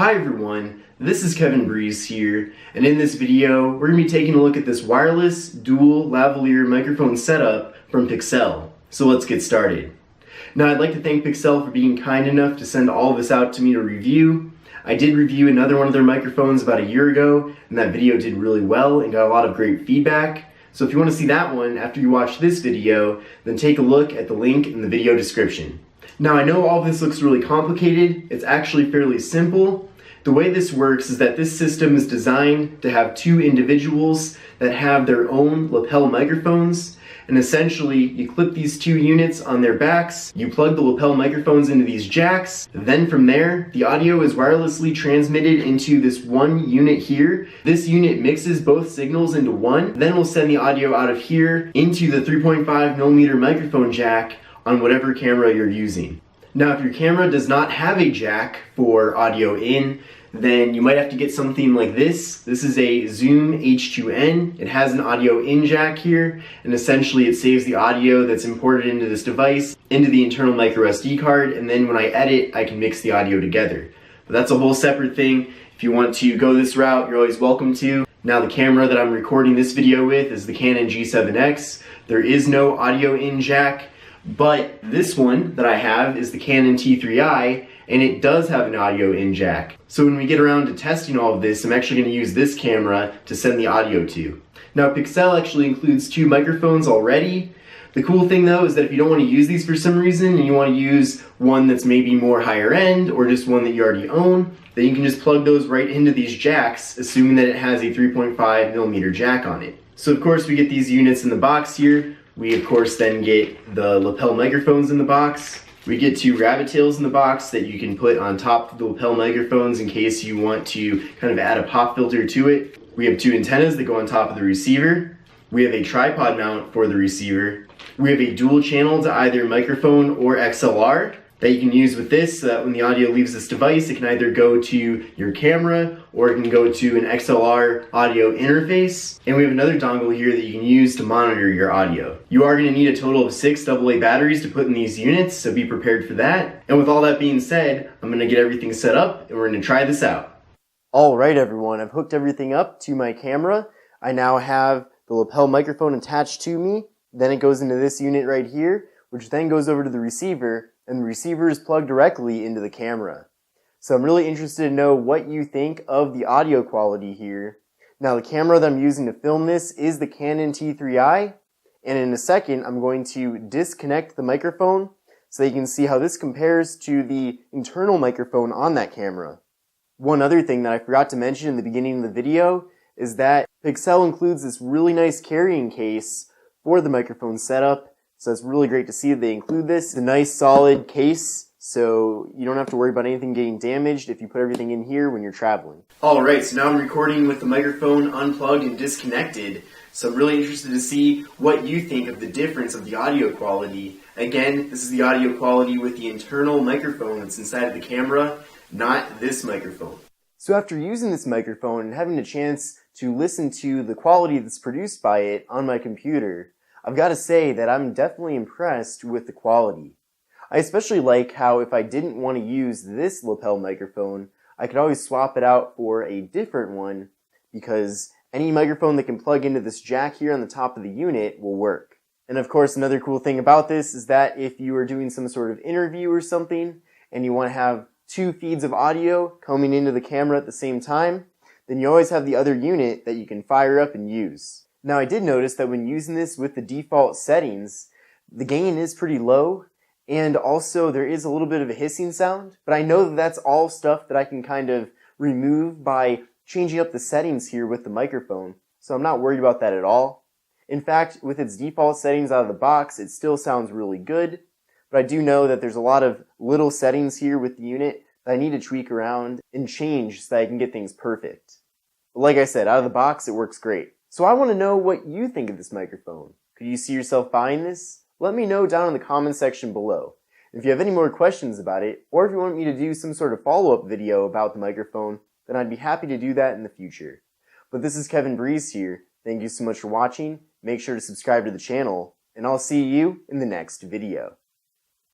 Hi everyone, this is Kevin Breeze here, and in this video we're going to be taking a look at this wireless dual lavalier microphone setup from Pixel. So let's get started. Now I'd like to thank Pixel for being kind enough to send all of this out to me to review. I did review another one of their microphones about a year ago, and that video did really well and got a lot of great feedback. So if you want to see that one after you watch this video, then take a look at the link in the video description. Now I know all of this looks really complicated. It's actually fairly simple. The way this works is that this system is designed to have two individuals that have their own lapel microphones, and essentially you clip these two units on their backs, you plug the lapel microphones into these jacks, then from there the audio is wirelessly transmitted into this one unit here. This unit mixes both signals into one, then we'll send the audio out of here into the 3.5mm microphone jack on whatever camera you're using. Now if your camera does not have a jack for audio in, then you might have to get something like this. This is a Zoom H2N. It has an audio in jack here, and essentially it saves the audio that's imported into this device into the internal micro SD card, and then when I edit I can mix the audio together. But that's a whole separate thing. If you want to go this route, you're always welcome to. Now the camera that I'm recording this video with is the Canon G7X. There is no audio in jack. But this one that I have is the Canon T3i, and it does have an audio in jack. So when we get around to testing all of this, I'm actually going to use this camera to send the audio to. Now Pixel actually includes two microphones already. The cool thing though is that if you don't want to use these for some reason and you want to use one that's maybe more higher end or just one that you already own, then you can just plug those right into these jacks, assuming that it has a 3.5mm jack on it. So of course we get these units in the box here. We of course then get the lapel microphones in the box. We get two rabbit tails in the box that you can put on top of the lapel microphones in case you want to kind of add a pop filter to it. We have two antennas that go on top of the receiver. We have a tripod mount for the receiver. We have a dual channel to either microphone or XLR that you can use with this so that when the audio leaves this device it can either go to your camera or it can go to an XLR audio interface. And we have another dongle here that you can use to monitor your audio. You are going to need a total of 6 AA batteries to put in these units, so be prepared for that. And with all that being said, I'm going to get everything set up and we're going to try this out. Alright everyone, I've hooked everything up to my camera. I now have the lapel microphone attached to me. Then it goes into this unit right here, which then goes over to the receiver, and the receiver is plugged directly into the camera. So I'm really interested to know what you think of the audio quality here. Now the camera that I'm using to film this is the Canon T3i, and in a second I'm going to disconnect the microphone so that you can see how this compares to the internal microphone on that camera. One other thing that I forgot to mention in the beginning of the video is that Pixel includes this really nice carrying case for the microphone setup. So it's really great to see that they include this. It's a nice solid case, so you don't have to worry about anything getting damaged if you put everything in here when you're traveling. Alright, so now I'm recording with the microphone unplugged and disconnected. So I'm really interested to see what you think of the difference of the audio quality. Again, this is the audio quality with the internal microphone that's inside of the camera, not this microphone. So after using this microphone and having a chance to listen to the quality that's produced by it on my computer, I've got to say that I'm definitely impressed with the quality. I especially like how if I didn't want to use this lapel microphone, I could always swap it out for a different one because any microphone that can plug into this jack here on the top of the unit will work. And of course another cool thing about this is that if you are doing some sort of interview or something and you want to have two feeds of audio coming into the camera at the same time, then you always have the other unit that you can fire up and use. Now I did notice that when using this with the default settings, the gain is pretty low, and also there is a little bit of a hissing sound, but I know that that's all stuff that I can kind of remove by changing up the settings here with the microphone, so I'm not worried about that at all. In fact, with its default settings out of the box, it still sounds really good, but I do know that there's a lot of little settings here with the unit that I need to tweak around and change so that I can get things perfect. But like I said, out of the box it works great. So I want to know what you think of this microphone. Could you see yourself buying this? Let me know down in the comment section below. If you have any more questions about it, or if you want me to do some sort of follow-up video about the microphone, then I'd be happy to do that in the future. But this is Kevin Breeze here. Thank you so much for watching. Make sure to subscribe to the channel, and I'll see you in the next video.